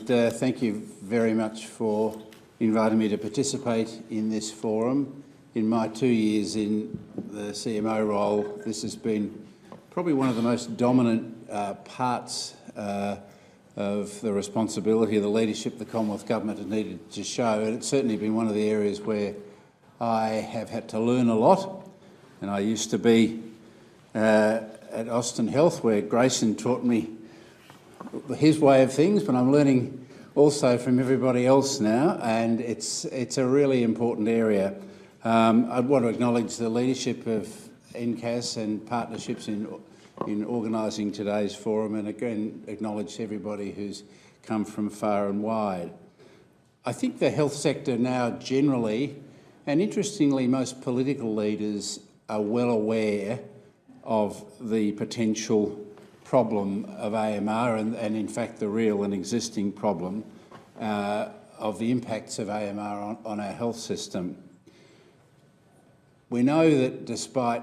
thank you very much for inviting me to participate in this forum. In my 2 years in the CMO role, this has been probably one of the most dominant parts of the responsibility of the leadership the Commonwealth Government has needed to show, and it's certainly been one of the areas where I have had to learn a lot. And I used to be at Austin Health, where Grayson taught me his way of things, but I'm learning also from everybody else now, and it's a really important area. I want to acknowledge the leadership of NCAS and partnerships in organising today's forum, and again acknowledge everybody who's come from far and wide. I think the health sector now generally, and interestingly most political leaders, are well aware of the potential problem of AMR and in fact the real and existing problem of the impacts of AMR on our health system. We know that despite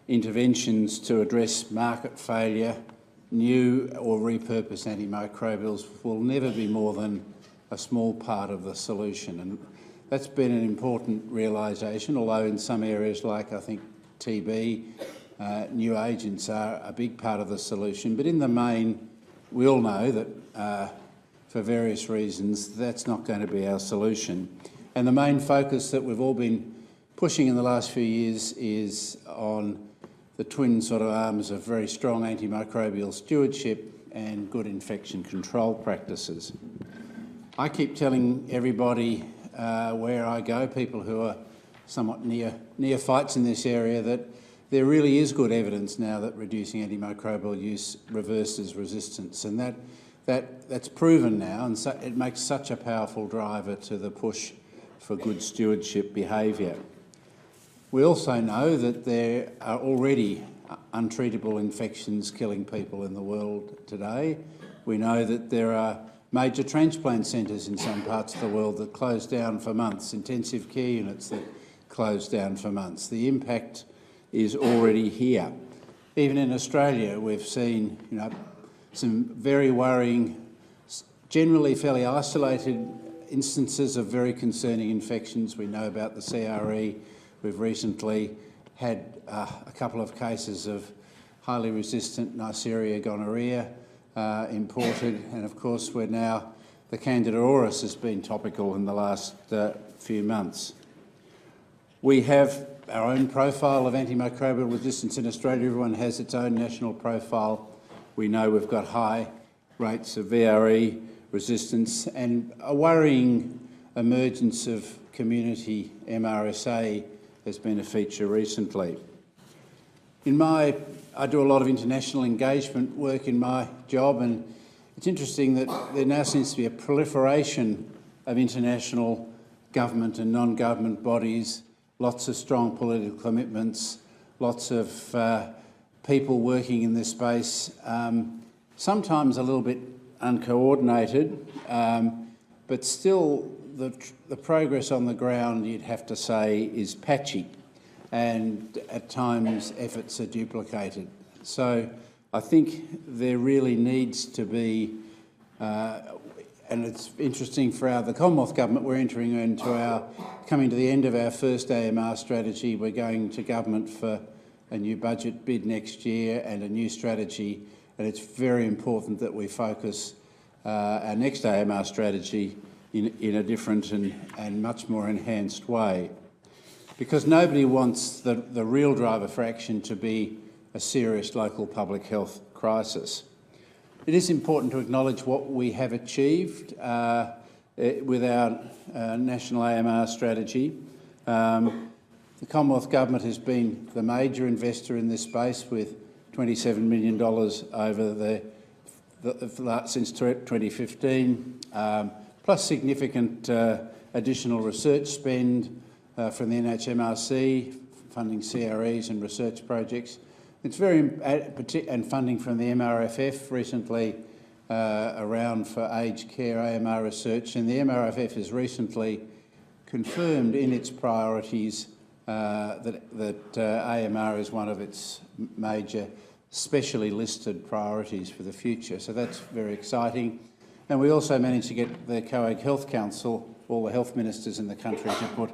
interventions to address market failure, new or repurposed antimicrobials will never be more than a small part of the solution. And that's been an important realisation, although in some areas like I think TB, new agents are a big part of the solution. But in the main, we all know that for various reasons, that's not going to be our solution. And the main focus that we've all been pushing in the last few years is on the twin sort of arms of very strong antimicrobial stewardship and good infection control practices. I keep telling everybody where I go, people who are somewhat neophytes in this area, that there really is good evidence now that reducing antimicrobial use reverses resistance, and that's proven now, and so it makes such a powerful driver to the push for good stewardship behaviour. We also know that there are already untreatable infections killing people in the world today. We know that there are major transplant centres in some parts of the world that close down for months, intensive care units that close down for months. The impact is already here. Even in Australia, we've seen some very worrying, generally fairly isolated instances of very concerning infections. We know about the CRE. We've recently had a couple of cases of highly resistant Neisseria gonorrhoea imported, and of course the Candida auris has been topical in the last few months. We have our own profile of antimicrobial resistance in Australia. Everyone has its own national profile. We know we've got high rates of VRE resistance and a worrying emergence of community MRSA has been a feature recently. I do a lot of international engagement work in my job, and it's interesting that there now seems to be a proliferation of international government and non-government bodies, lots of strong political commitments, lots of people working in this space, sometimes a little bit uncoordinated, but still the progress on the ground, you'd have to say, is patchy, and at times efforts are duplicated. So I think there really needs to be, and it's interesting for the Commonwealth Government, we're coming to the end of our first AMR strategy. We're going to government for a new budget bid next year and a new strategy, and it's very important that we focus our next AMR strategy in a different and much more enhanced way. Because nobody wants the real driver for action to be a serious local public health crisis. It is important to acknowledge what we have achieved with our national AMR strategy. The Commonwealth Government has been the major investor in this space with $27 million over since 2015, plus significant additional research spend from the NHMRC, funding CREs and research projects. It's and funding from the MRFF recently around for aged care AMR research, and the MRFF has recently confirmed in its priorities that AMR is one of its major specially listed priorities for the future. So that's very exciting. And we also managed to get the COAG Health Council, all the health ministers in the country, to put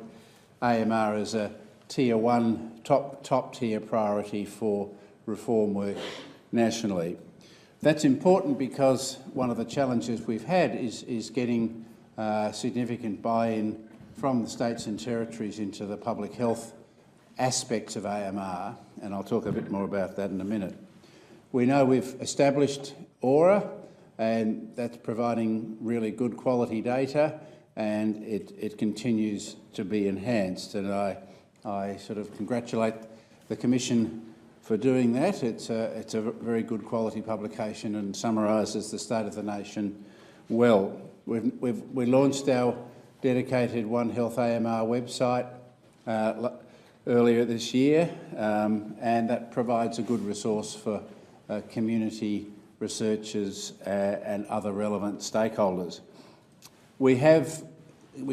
AMR as a Tier 1, top tier priority for reform work nationally. That's important because one of the challenges we've had is getting significant buy-in from the states and territories into the public health aspects of AMR, and I'll talk a bit more about that in a minute. We know we've established AURA, and that's providing really good quality data, and it continues to be enhanced. And I sort of congratulate the Commission for doing that. It's a very good quality publication and summarises the state of the nation well. We launched our dedicated One Health AMR website earlier this year, and that provides a good resource for community researchers and other relevant stakeholders. We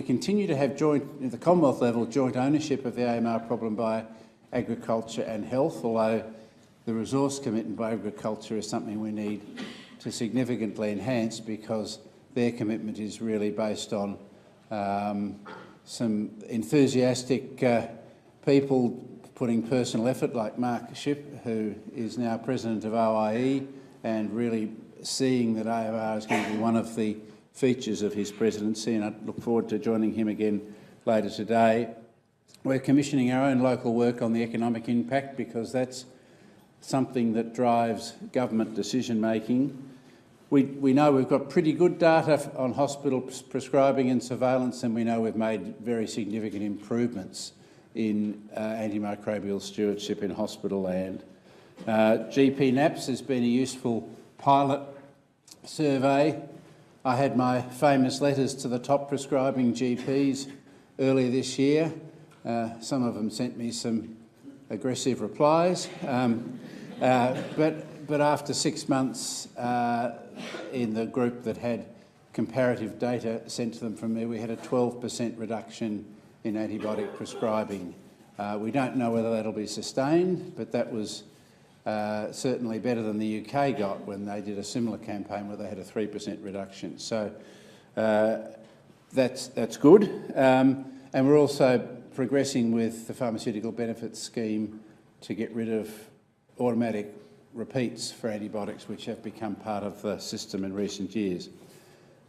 continue to have at the Commonwealth level, joint ownership of the AMR problem by agriculture and health, although the resource commitment by agriculture is something we need to significantly enhance because their commitment is really based on some enthusiastic people putting personal effort, like Mark Shipp, who is now President of OIE, and really seeing that AMR is going to be one of the features of his presidency, and I look forward to joining him again later today. We're commissioning our own local work on the economic impact because that's something that drives government decision-making. We know we've got pretty good data on hospital prescribing and surveillance, and we know we've made very significant improvements in antimicrobial stewardship in hospital land. GP NAPS has been a useful pilot survey. I had my famous letters to the top prescribing GPs earlier this year. Some of them sent me some aggressive replies, but after 6 months in the group that had comparative data sent to them from me, we had a 12% reduction in antibiotic prescribing. We don't know whether that'll be sustained, but that was certainly better than the UK got when they did a similar campaign where they had a 3% reduction. So that's good. And we're also progressing with the pharmaceutical benefits scheme to get rid of automatic repeats for antibiotics, which have become part of the system in recent years.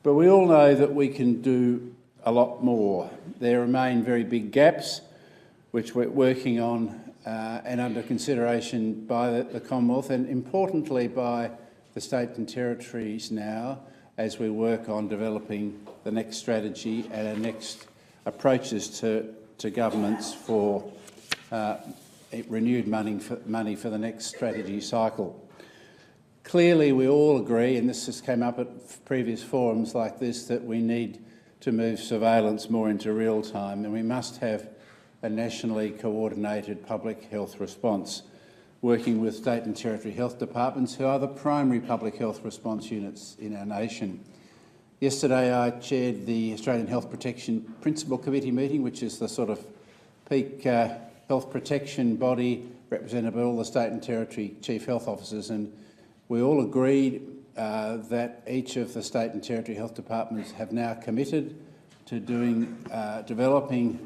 But we all know that we can do a lot more. There remain very big gaps, which we're working on and under consideration by the Commonwealth, and importantly by the state and territories now, as we work on developing the next strategy and our next approaches to governments for renewed money for the next strategy cycle. Clearly, we all agree, and this has come up at previous forums like this, that we need to move surveillance more into real time, and we must have a nationally coordinated public health response, working with state and territory health departments, who are the primary public health response units in our nation. Yesterday I chaired the Australian Health Protection Principal Committee meeting, which is the sort of peak health protection body represented by all the state and territory chief health officers, and we all agreed that each of the state and territory health departments have now committed to developing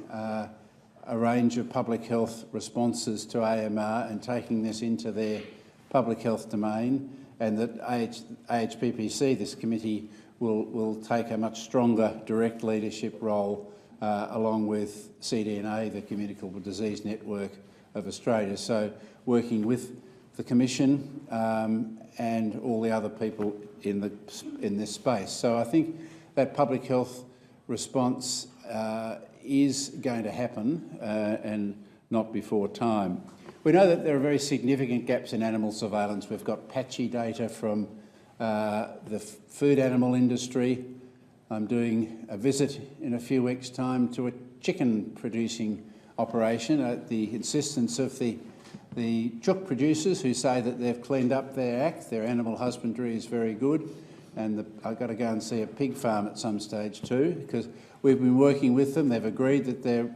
a range of public health responses to AMR and taking this into their public health domain, and that AHPPC, this committee, will take a much stronger direct leadership role along with CDNA, the Communicable Disease Network of Australia. So working with the Commission and all the other people in this space. So I think that public health response is going to happen and not before time. We know that there are very significant gaps in animal surveillance. We've got patchy data from the food animal industry. I'm doing a visit in a few weeks' time to a chicken producing operation at the insistence of the chook producers, who say that they've cleaned up their act, their animal husbandry is very good, and I've got to go and see a pig farm at some stage too, because we've been working with them. They've agreed that they're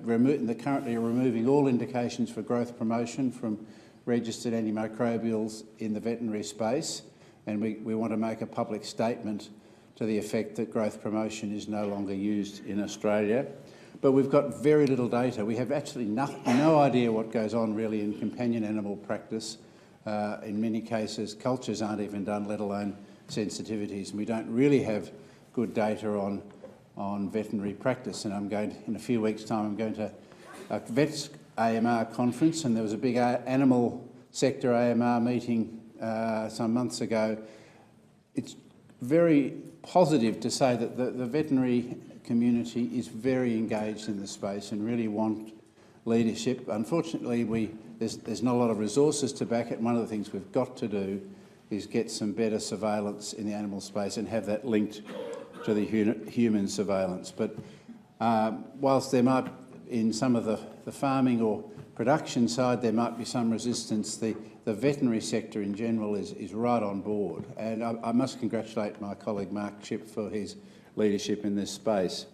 currently removing all indications for growth promotion from registered antimicrobials in the veterinary space, and we want to make a public statement to the effect that growth promotion is no longer used in Australia. But we've got very little data. We have actually no idea what goes on really in companion animal practice. In many cases, cultures aren't even done, let alone sensitivities. And we don't really have good data on veterinary practice. And in a few weeks' time, I'm going to a Vets AMR conference, and there was a big animal sector AMR meeting some months ago. It's very positive to say that the veterinary community is very engaged in the space and really want leadership. Unfortunately, there's not a lot of resources to back it. One of the things we've got to do is get some better surveillance in the animal space and have that linked to the human surveillance. But whilst there might, in some of the farming or production side, there might be some resistance, the veterinary sector in general is right on board. And I must congratulate my colleague Mark Chipp for his leadership in this space.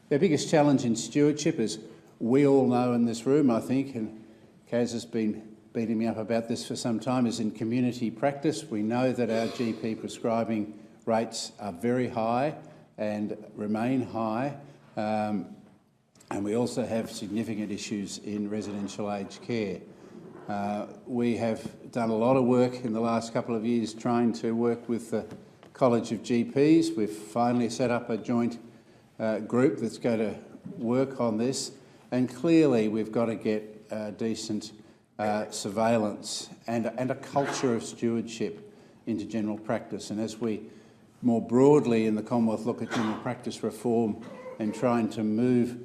The biggest challenge in stewardship, as we all know in this room, I think, and Kaz has been beating me up about this for some time, is in community practice. We know that our GP prescribing rates are very high and remain high. And we also have significant issues in residential aged care. We have done a lot of work in the last couple of years trying to work with the College of GPs. We've finally set up a joint group that's going to work on this, and clearly we've got to get decent surveillance and a culture of stewardship into general practice. And as we more broadly in the Commonwealth look at general practice reform and trying to move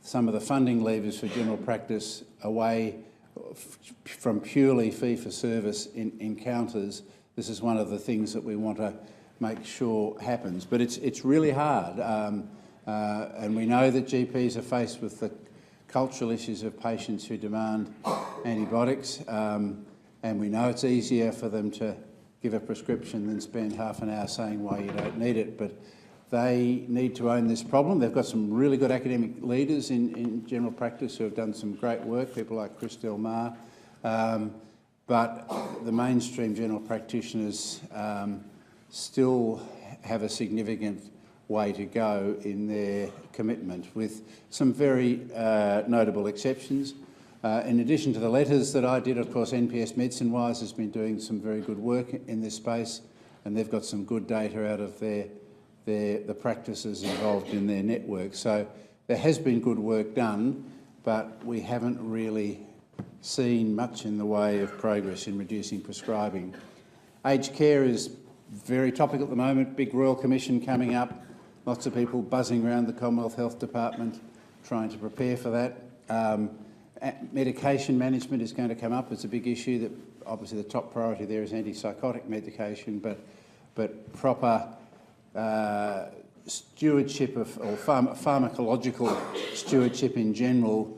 some of the funding levers for general practice away from purely fee-for-service encounters, this is one of the things that we want to make sure happens. But it's really hard, and we know that GPs are faced with the cultural issues of patients who demand antibiotics, and we know it's easier for them to give a prescription than spend half an hour saying why you don't need it. But they need to own this problem. They've got some really good academic leaders in general practice who have done some great work, people like Chris Del Mar, but the mainstream general practitioners still have a significant way to go in their commitment, with some very notable exceptions. In addition to the letters that I did, of course, NPS Medicine Wise has been doing some very good work in this space, and they've got some good data out of the practices involved in their network. So there has been good work done, but we haven't really seen much in the way of progress in reducing prescribing. Aged care is very topical at the moment. Big Royal Commission coming up. Lots of people buzzing around the Commonwealth Health Department trying to prepare for that. Medication management is going to come up. It's a big issue. That obviously the top priority there is antipsychotic medication, but proper stewardship or pharmacological stewardship in general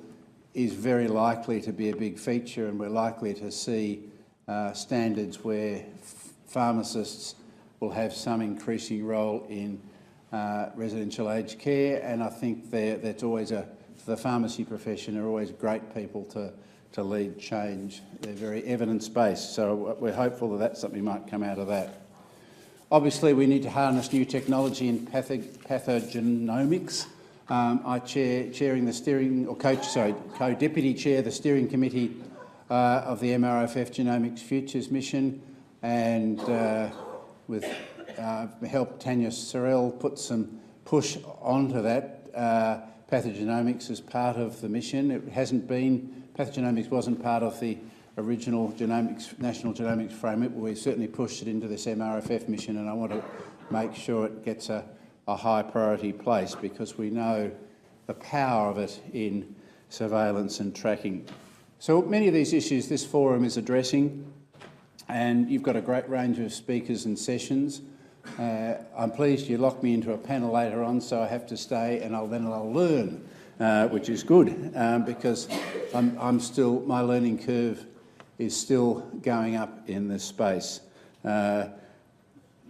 is very likely to be a big feature, and we're likely to see standards where pharmacists will have some increasing role in residential aged care, and I think that's always the pharmacy profession are always great people to lead change. They're very evidence-based, so we're hopeful that something might come out of that. Obviously, we need to harness new technology in pathogenomics. I co-deputy chair the steering committee of the MRFF Genomics Futures mission, and with help Tanya Sorrell put some push onto that. Pathogenomics is part of the mission. Pathogenomics wasn't part of the original National Genomics Framework, but we certainly pushed it into this MRFF mission, and I want to make sure it gets a high priority place, because we know the power of it in surveillance and tracking. So many of these issues this forum is addressing, and you've got a great range of speakers and sessions. I'm pleased you locked me into a panel later on, so I have to stay, and I'll learn, which is good, because my learning curve is still going up in this space.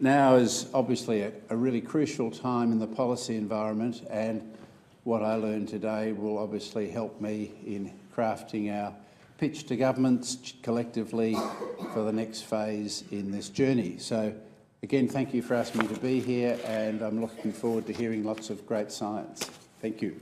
Now is obviously a really crucial time in the policy environment, and what I learned today will obviously help me in crafting our pitch to governments collectively for the next phase in this journey. So Again, thank you for asking me to be here, and I'm looking forward to hearing lots of great science. Thank you.